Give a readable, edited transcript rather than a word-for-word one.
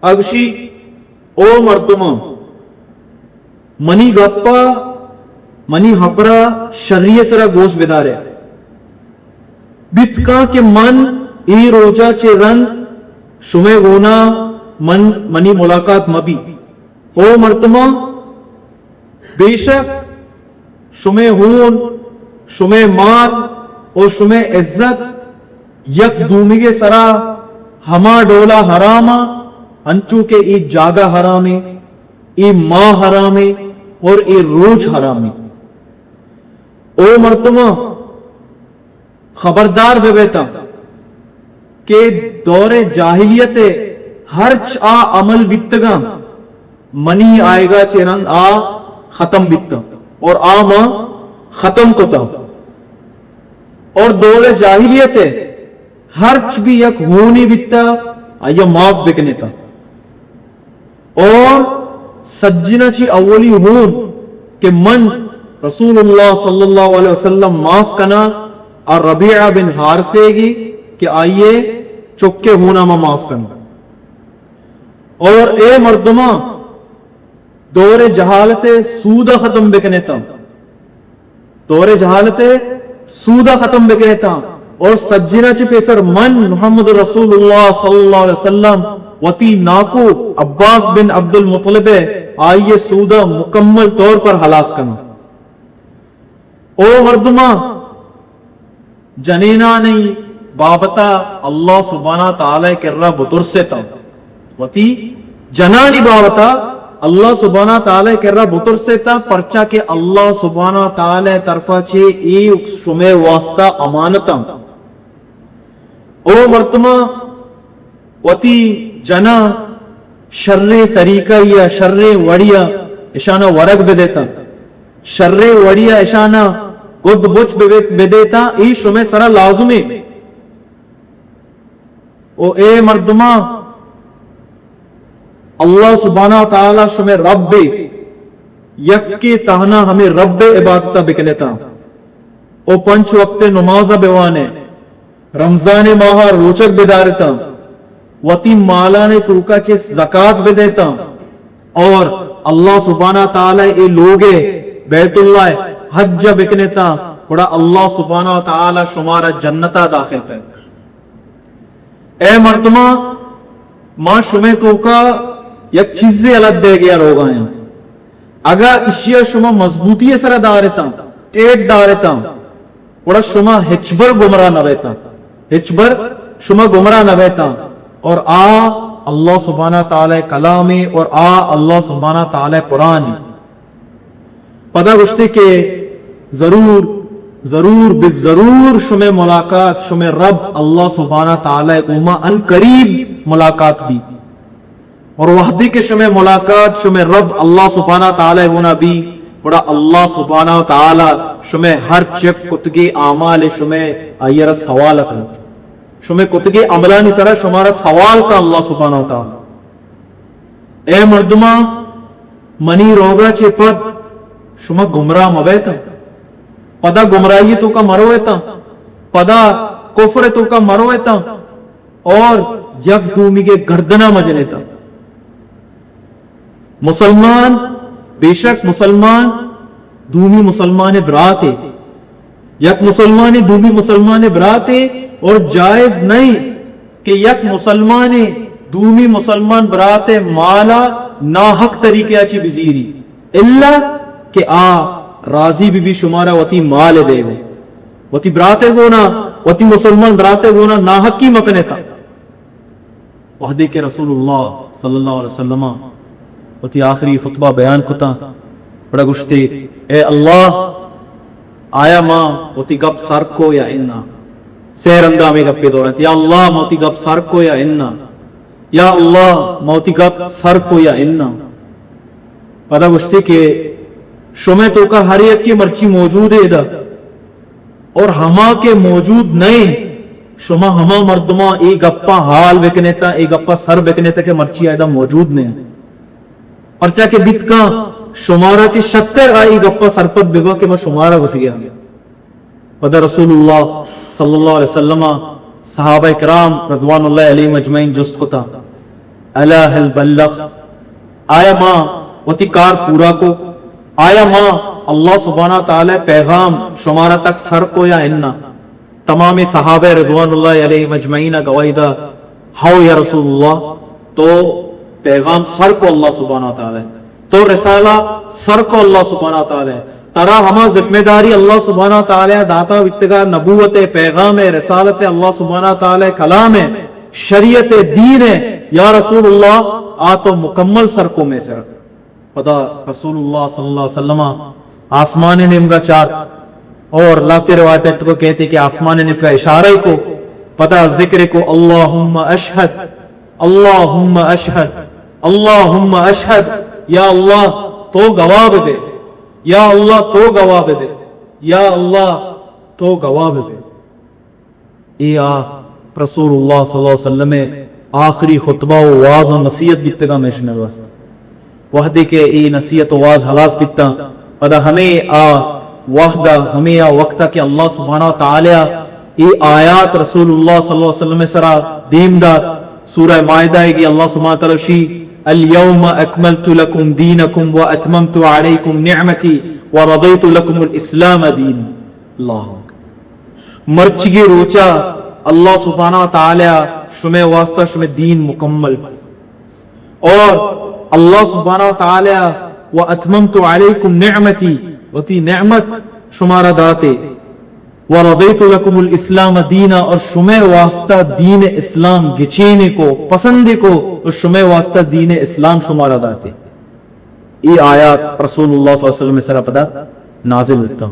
اگشی او مردما منی گپا منی ہپرا شریع سرا گوش بدارے بتکا کے من ای روجا چے رن شمے گونا منی ملاقات مبی او مرتما بے شک شمے ہون شمے مال اور شمے عزت یک دومی کے سرا ہما ڈولا حراما انچو کے ای جاگا حرامی ای ماں حرامی اور ای روج حرامی او مرتما خبردار بے بیتا کہ دور جاہلیت ہر چا عمل بیتگا منی آئے گا چرنگ آ ختم بیتا اور آ ماں ختم کتا اور دور جاہلیت ہر چ بھی یک ہونی بیتا آیا معاف بکنے تا اور سجنہ چی اولی ہون کہ من رسول اللہ صلی اللہ علیہ وسلم معاف کنا اور ربیعہ بن حارثے گی کہ آئیے چکے ہونا میں معاف کرنا اور اے مردمہ دور جہالت سودہ ختم بکنے تا دور جہالت سودہ ختم بکنے تا اور سجنہ چی پیسر من محمد رسول اللہ صلی اللہ علیہ وسلم وتی ناکو عباس بن عبد المطلب آئیے سودہ مکمل طور پر حلاس کرنا او مردمہ جنینا نہیں بابتا اللہ سبحانہ تعالی کر رہا بطر سے تا وتی جنانی بابتا اللہ سبحانہ تعالی کر رہا بطر سے تا پرچا کہ اللہ سبحانہ تعالی طرفا چھے ایک شمع واسطہ امانتا او مرتمہ وتی جنا شر طریقہ یا شر وڑیا اشانہ ورگ بے دیتا شر وڑیا اشانہ گد بچ بے دیتا ای شمع سرا لازمی او اے مردمہ اللہ سبحانہ تعالی شمع رب یک کے تہنا ہمیں رب عبادتہ بکلیتا او پنچ وقت نمازہ بیوانے رمضان ماہ روچک بیدارتا وتی مالا نے توکا چیز زکاة بے دیتا اور اللہ سبحانہ تعالی اے لوگے بیت اللہ حج بکنیتا بڑا اللہ سبحانہ تعالی شمارا جنتا داخل ہے اے مردمہ ماں شمع توکا یک چیزیں الگ دے گیا روگا ہیں اگر اشیاء شما مضبوطی سر دارتا ٹیٹ دارتا بڑا شما ہچبر گمراہ نہ بیتا ہچبر شما گمراہ نہ بیتا اور اللہ سبحانہ تعالی کلامی اور اللہ سبحانہ تعالی قرآن پتہ گشتے کہ ضرور بالضرور شمع ملاقات شمع رب اللہ سبحانہ تعالی اوما ان قریب ملاقات بھی اور وحدی کے شمع ملاقات شمع رب اللہ سبحانہ تعالی ہونا بھی بڑا اللہ سبحانہ تعالی شمع ہر چپ کتگی اعمال شمع آئیر سوال کرنا شمع کتگی عملانی سرا شمارا سوال کا اللہ سبحانہ تعالی اے مردمہ منی روگا چے پد شما گمراہ مبیتا پدا گمراہی تو کا مرویتا پدا کفر تو کا مرویتا اور یک دومی کے گردنہ مجنیتا مسلمان بے شک مسلمان دومی مسلمان براتے یک مسلمان دومی مسلمان براتے اور جائز نہیں کہ یک مسلمان دومی مسلمان براتے مالا ناحق طریقے اچھی بزیری اللہ کہ راضی بھی شمارا وتی مال دے گو وتی براتے گونا وتی مسلمان براتے گونا ناحق کی مکنے تا وحدے کے رسول اللہ صلی اللہ علیہ وسلم وتی آخری خطبہ بیان کتا بڑا گشتے اے اللہ آیا ماں وتی گپ سر کو یا اننا سیر اندامی گپی دورت یا اللہ موتی گپ سر کو یا اننا یا اللہ موتی گپ سر کو یا اننا پتہ گشتے کہ شمع تو کا ہر ایک کی مرچی موجود ہے دا اور ہما کے موجود نہیں شما ہما مردمہ ای گپا حال بکنیتا ای گپا سر بکنیتا کہ مرچی آئیدہ موجود نہیں پرچا کہ بیت کا شمارا چی شتر آئی گپا سرفت بگا کہ میں شمارا گسی گیا پدر رسول اللہ صلی اللہ علیہ وسلم صحابہ کرام رضوان اللہ علیہ مجمعین جست کو تا الا هل بلغ، آیا ماں وتی کار پورا کو، آیا ماں اللہ سبحانہ تعالی پیغام شمارا تک سر کو یا اننا؟ تمام صحابہ رضوان اللہ علیہ مجمعین گواہی دا ہاؤ یا رسول اللہ، تو پیغام سر کو اللہ سبحانہ تعالی، تو رسالہ سر کو اللہ سبحانہ تعالی، ترا ہما ذمہ داری اللہ سبحانہ تعالی داتا ابتدا نبوت پیغام رسالت اللہ سبحانہ تعالی کلام ہے، شریعت دین ہے یا رسول اللہ، آ تو مکمل سر کو میں سے پتا رسول اللہ صلی اللہ علیہ وسلم آسمان نیم کا چار، اور لاتے روایت کو کہتے کہ آسمان نیم کا اشارہ کو پتا ذکر کو اللہم اشہد، اللہم اشہد، اللہم اشہد، یا اللہ تو گواہ دے، یا اللہ تو گواہ دے، یا اللہ تو گواہ دے۔ اے رسول اللہ صلی اللہ علیہ وسلم آخری خطبہ و واز و نصیحت بیتگا میں شنر وست وحدے کے ای نصیحت و واز حلاس بیتا پدا ہمیں وحدہ ہمیں وقتہ کہ اللہ سبحانہ تعالی ای آیات رسول اللہ صلی اللہ علیہ وسلم سرا دیم دار سورہ مائدہ ہے کہ اللہ سبحانہ تعالی شی اليوم اکملت لکم دینکم و اتممت علیکم نعمتی و رضیت لکم الاسلام دین۔ اللہ مرچگی روچا اللہ سبحانہ تعالی شمع واسطہ شمع دین مکمل، اور اللہ سبحانہ تعالی و اتممت علیکم نعمتی وتی نعمت شمارا داتے، ورضیت لکم الاسلام دینا، اور شمع واسطہ دین اسلام گچینے کو پسند کو، اور شمع واسطہ دین اسلام شمارا داتے۔ یہ آیات رسول اللہ صلی اللہ علیہ وسلم سرا پدا نازل ہوتا